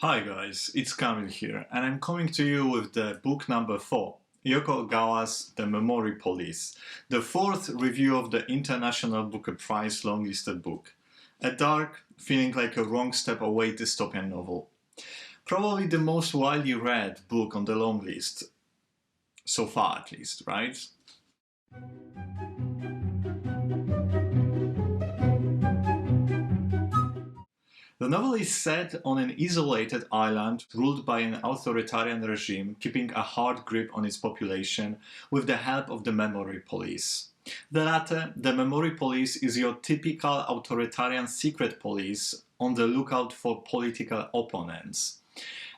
Hi guys, it's Kamil here, and I'm coming to you with the book number 4, Yoko Ogawa's The Memory Police, the fourth review of the International Booker Prize longlisted book. A dark, feeling like a wrong step away dystopian novel. Probably the most widely read book on the long list, so far at least, right? The novel is set on an isolated island ruled by an authoritarian regime, keeping a hard grip on its population with the help of the memory police. The latter, the memory police, is your typical authoritarian secret police on the lookout for political opponents.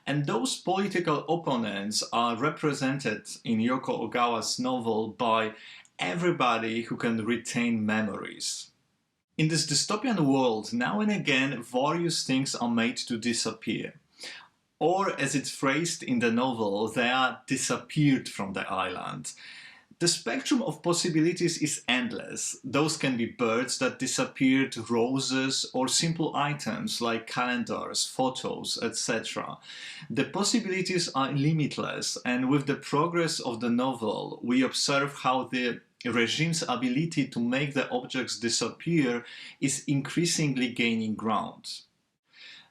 And those political opponents are represented in Yoko Ogawa's novel by everybody who can retain memories. In this dystopian world, now and again, various things are made to disappear. Or, as it's phrased in the novel, they are disappeared from the island. The spectrum of possibilities is endless. Those can be birds that disappeared, roses, or simple items like calendars, photos, etc. The possibilities are limitless, and with the progress of the novel, we observe how the regime's ability to make the objects disappear is increasingly gaining ground.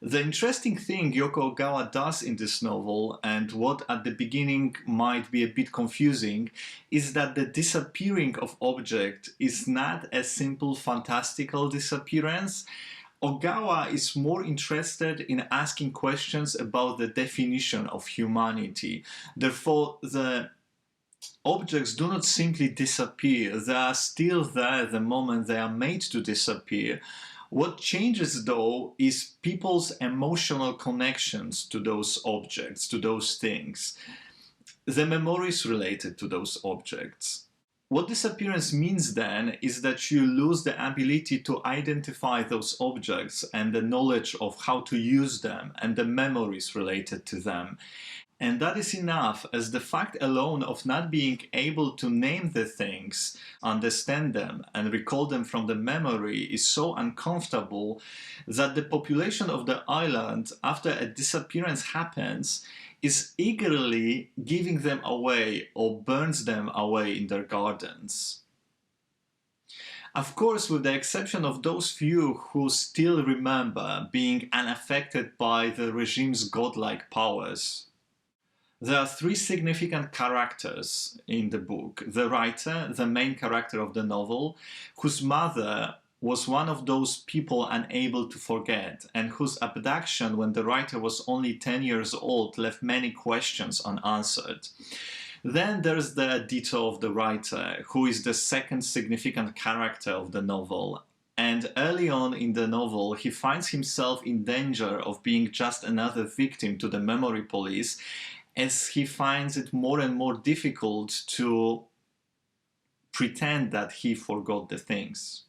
The interesting thing Yoko Ogawa does in this novel, and what at the beginning might be a bit confusing, is that the disappearing of object is not a simple fantastical disappearance. Ogawa is more interested in asking questions about the definition of humanity. Therefore, the objects do not simply disappear, they are still there the moment they are made to disappear. What changes though is people's emotional connections to those objects, to those things, the memories related to those objects. What disappearance means then is that you lose the ability to identify those objects and the knowledge of how to use them and the memories related to them. And that is enough, as the fact alone of not being able to name the things, understand them, and recall them from the memory is so uncomfortable that the population of the island, after a disappearance happens, is eagerly giving them away or burns them away in their gardens. Of course, with the exception of those few who still remember being unaffected by the regime's godlike powers. There are three significant characters in the book. The writer, the main character of the novel, whose mother was one of those people unable to forget, and whose abduction when the writer was only 10 years old left many questions unanswered. Then there's the editor of the writer, who is the second significant character of the novel. And early on in the novel, he finds himself in danger of being just another victim to the memory police, as he finds it more and more difficult to pretend that he forgot the things.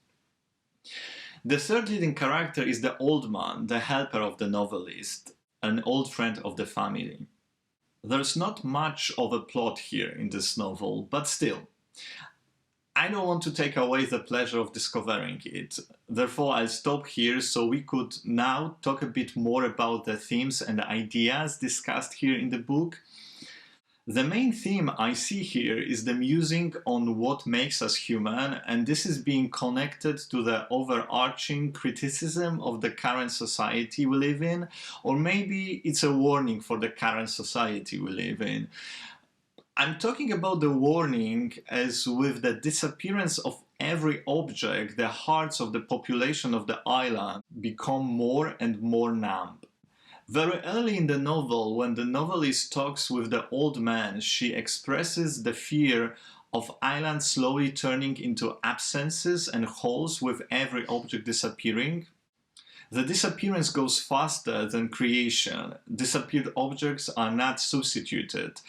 The third leading character is the old man, the helper of the novelist, an old friend of the family. There's not much of a plot here in this novel, but still, I don't want to take away the pleasure of discovering it. Therefore, I'll stop here so we could now talk a bit more about the themes and the ideas discussed here in the book. The main theme I see here is the musing on what makes us human, and this is being connected to the overarching criticism of the current society we live in, or maybe it's a warning for the current society we live in. I'm talking about the warning as with the disappearance of every object, the hearts of the population of the island become more and more numb. Very early in the novel, when the novelist talks with the old man, she expresses the fear of islands slowly turning into absences and holes with every object disappearing. The disappearance goes faster than creation. Disappeared objects are not substituted.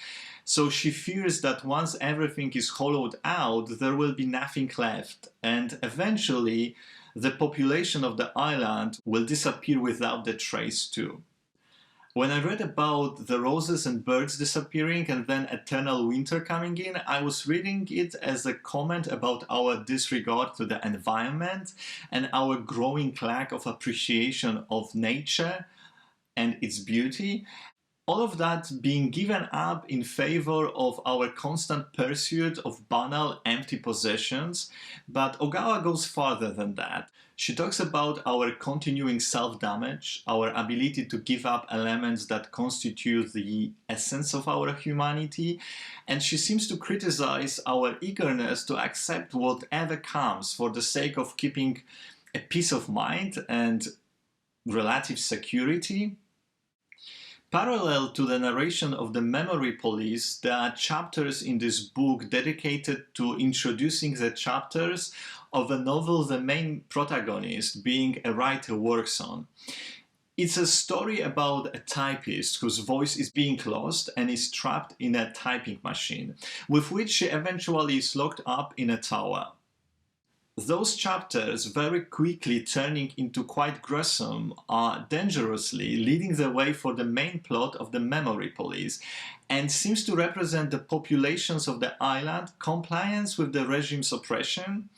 So she fears that once everything is hollowed out, there will be nothing left, and eventually the population of the island will disappear without the trace too. When I read about the roses and birds disappearing and then eternal winter coming in, I was reading it as a comment about our disregard to the environment and our growing lack of appreciation of nature and its beauty, all of that being given up in favor of our constant pursuit of banal, empty possessions. But Ogawa goes farther than that. She talks about our continuing self-damage, our ability to give up elements that constitute the essence of our humanity, and she seems to criticize our eagerness to accept whatever comes for the sake of keeping a peace of mind and relative security. Parallel to the narration of the memory police, there are chapters in this book dedicated to introducing the chapters of a novel the main protagonist, being a writer, works on. It's a story about a typist whose voice is being lost and is trapped in a typing machine, with which she eventually is locked up in a tower. Those chapters, very quickly turning into quite gruesome, are dangerously leading the way for the main plot of the memory police, and seems to represent the populations of the island compliance with the regime's oppression.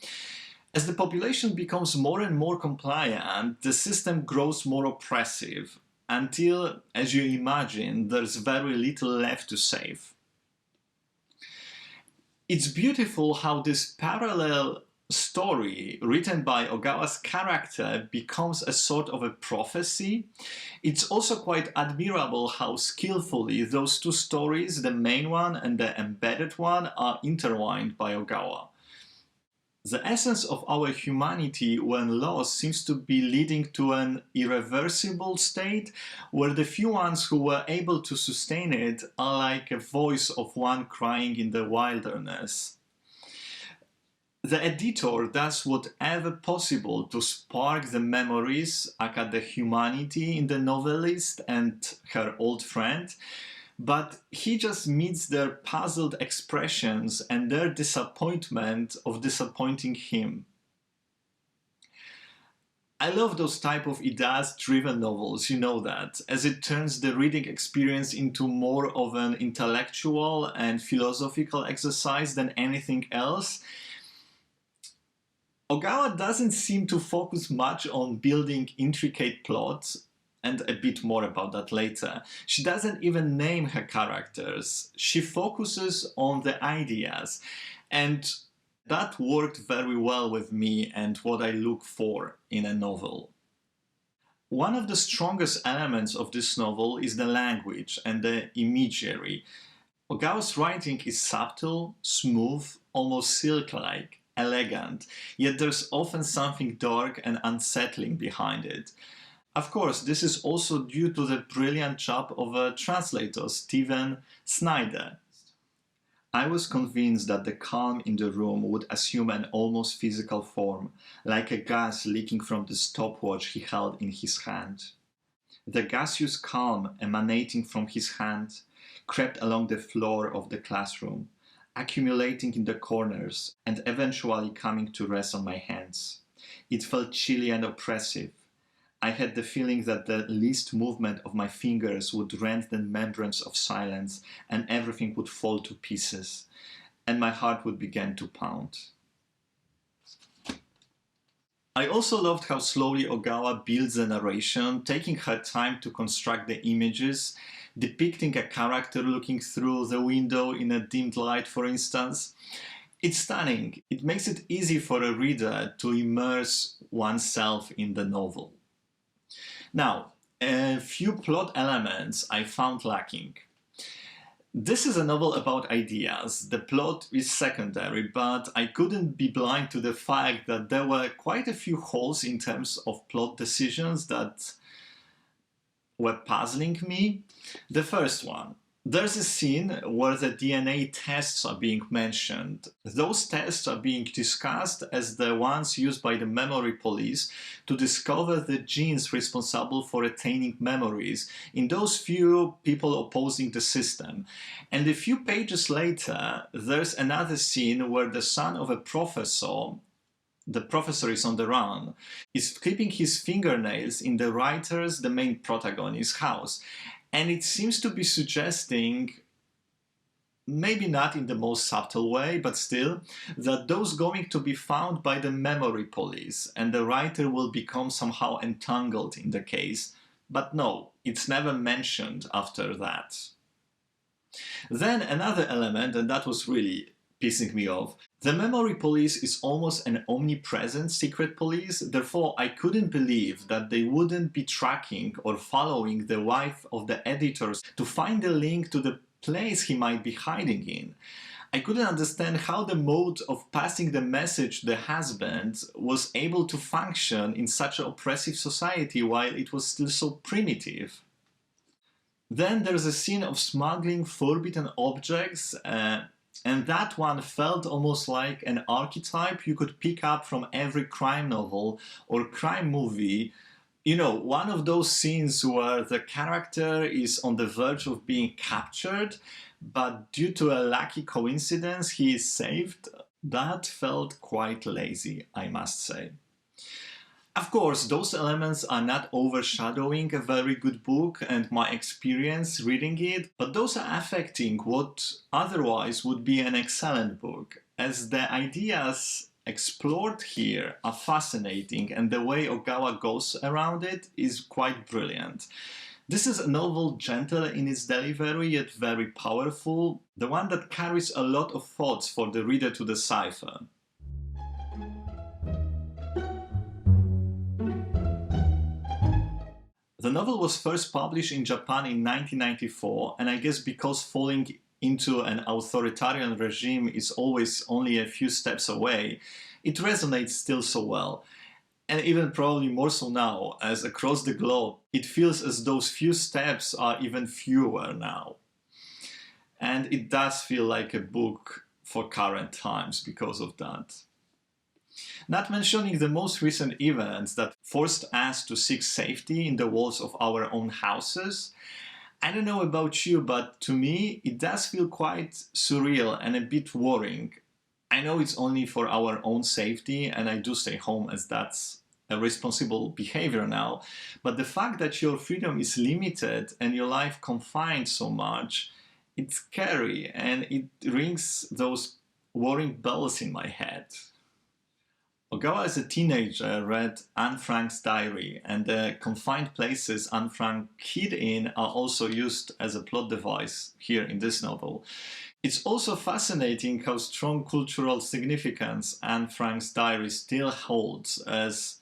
As the population becomes more and more compliant, the system grows more oppressive, until, as you imagine, there's very little left to save. It's beautiful how this parallel story written by Ogawa's character becomes a sort of a prophecy. It's also quite admirable how skillfully those two stories, the main one and the embedded one, are intertwined by Ogawa. The essence of our humanity when lost seems to be leading to an irreversible state where the few ones who were able to sustain it are like a voice of one crying in the wilderness. The editor does whatever possible to spark the memories, aka the humanity in the novelist and her old friend, but he just meets their puzzled expressions and their disappointment of disappointing him. I love those type of ideas-driven novels, you know that, as it turns the reading experience into more of an intellectual and philosophical exercise than anything else. Ogawa doesn't seem to focus much on building intricate plots, and a bit more about that later. She doesn't even name her characters. She focuses on the ideas, and that worked very well with me and what I look for in a novel. One of the strongest elements of this novel is the language and the imagery. Ogawa's writing is subtle, smooth, almost silk-like, elegant, yet there's often something dark and unsettling behind it. Of course, this is also due to the brilliant job of a translator, Stephen Snyder. I was convinced that the calm in the room would assume an almost physical form, like a gas leaking from the stopwatch he held in his hand. The gaseous calm emanating from his hand crept along the floor of the classroom, accumulating in the corners and eventually coming to rest on my hands. It felt chilly and oppressive. I had the feeling that the least movement of my fingers would rend the membranes of silence and everything would fall to pieces, and my heart would begin to pound. I also loved how slowly Ogawa builds the narration, taking her time to construct the images, depicting a character looking through the window in a dimmed light, for instance. It's stunning. It makes it easy for a reader to immerse oneself in the novel. Now, a few plot elements I found lacking. This is a novel about ideas. The plot is secondary, but I couldn't be blind to the fact that there were quite a few holes in terms of plot decisions that were puzzling me. The first one. There's a scene where the DNA tests are being mentioned. Those tests are being discussed as the ones used by the memory police to discover the genes responsible for retaining memories in those few people opposing the system. And a few pages later, there's another scene where the son of a professor, the professor is on the run, is clipping his fingernails in the writer's, the main protagonist's house. And it seems to be suggesting, maybe not in the most subtle way, but still, that those going to be found by the memory police and the writer will become somehow entangled in the case, But no, it's never mentioned after that. Then another element, and that was really pissing me off. The memory police is almost an omnipresent secret police, therefore I couldn't believe that they wouldn't be tracking or following the wife of the editors to find a link to the place he might be hiding in. I couldn't understand how the mode of passing the message to the husband was able to function in such an oppressive society while it was still so primitive. Then there's a scene of smuggling forbidden objects, and that one felt almost like an archetype you could pick up from every crime novel or crime movie. You know, one of those scenes where the character is on the verge of being captured, but due to a lucky coincidence he is saved. That felt quite lazy, I must say. Of course, those elements are not overshadowing a very good book and my experience reading it, but those are affecting what otherwise would be an excellent book, as the ideas explored here are fascinating and the way Ogawa goes around it is quite brilliant. This is a novel gentle in its delivery yet very powerful, the one that carries a lot of thoughts for the reader to decipher. The novel was first published in Japan in 1994, and I guess because falling into an authoritarian regime is always only a few steps away, it resonates still so well. And even probably more so now, as across the globe, it feels as those few steps are even fewer now. And it does feel like a book for current times because of that. Not mentioning the most recent events that forced us to seek safety in the walls of our own houses. I don't know about you, but to me it does feel quite surreal and a bit worrying. I know it's only for our own safety and I do stay home as that's a responsible behavior now, but the fact that your freedom is limited and your life confined so much, it's scary and it rings those worrying bells in my head. Ogawa as a teenager read Anne Frank's diary, and the confined places Anne Frank hid in are also used as a plot device here in this novel. It's also fascinating how strong cultural significance Anne Frank's diary still holds, as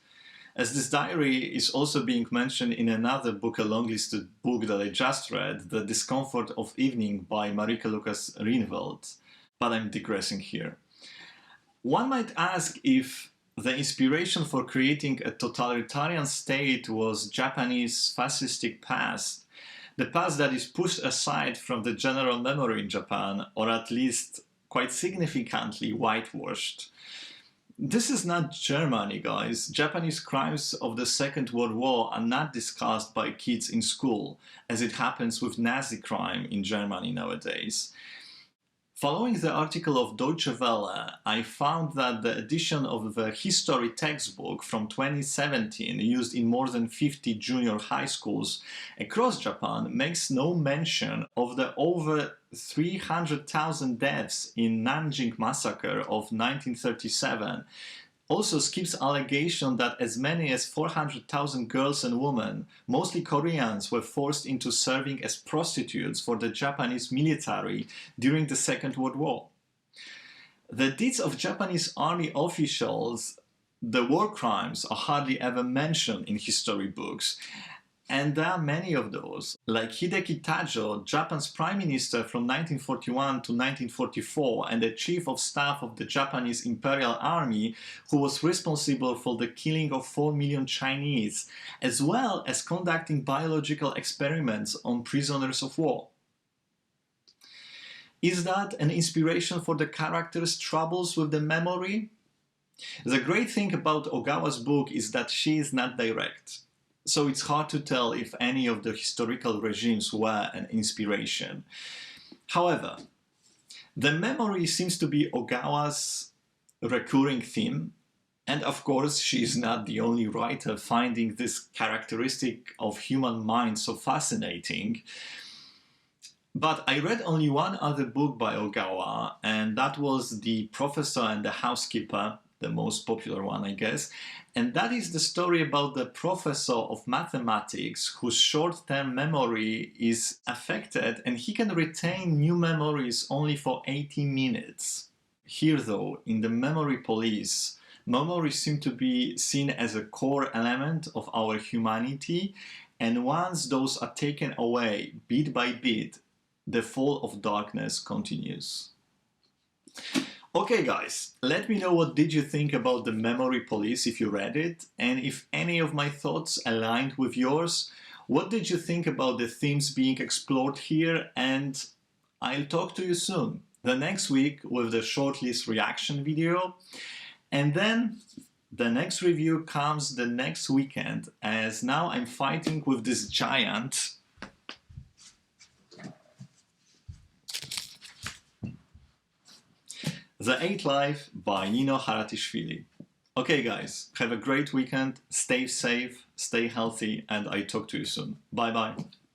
this diary is also being mentioned in another book, a long-listed book that I just read, The Discomfort of Evening by Marieke Rijneveld. But I'm digressing here. One might ask if the inspiration for creating a totalitarian state was Japanese fascistic past, the past that is pushed aside from the general memory in Japan, or at least quite significantly whitewashed. This is not Germany, guys. Japanese crimes of the Second World War are not discussed by kids in school, as it happens with Nazi crime in Germany nowadays. Following the article of Deutsche Welle, I found that the edition of the history textbook from 2017, used in more than 50 junior high schools across Japan, makes no mention of the over 300,000 deaths in Nanjing massacre of 1937. Also skips allegation that as many as 400,000 girls and women, mostly Koreans, were forced into serving as prostitutes for the Japanese military during the Second World War. The deeds of Japanese army officials, the war crimes, are hardly ever mentioned in history books. And there are many of those, like Hideki Tajo, Japan's prime minister from 1941 to 1944 and the chief of staff of the Japanese Imperial Army, who was responsible for the killing of 4 million Chinese, as well as conducting biological experiments on prisoners of war. Is that an inspiration for the character's troubles with the memory? The great thing about Ogawa's book is that she is not direct. So it's hard to tell if any of the historical regimes were an inspiration. However, the memory seems to be Ogawa's recurring theme, and of course she is not the only writer finding this characteristic of human mind so fascinating. But I read only one other book by Ogawa, and that was The Professor and the Housekeeper, the most popular one, I guess. And that is the story about the professor of mathematics whose short-term memory is affected and he can retain new memories only for 80 minutes. Here though, in the memory police, memories seem to be seen as a core element of our humanity, and once those are taken away bit by bit, the fall of darkness continues. Okay guys, let me know what did you think about the memory police if you read it, and if any of my thoughts aligned with yours. What did you think about the themes being explored here, and I'll talk to you soon. The next week with the shortlist reaction video, and then the next review comes the next weekend, as now I'm fighting with this giant. The Eighth Life by Nino Haratischvili. Okay guys, have a great weekend, stay safe, stay healthy, and I talk to you soon. Bye bye.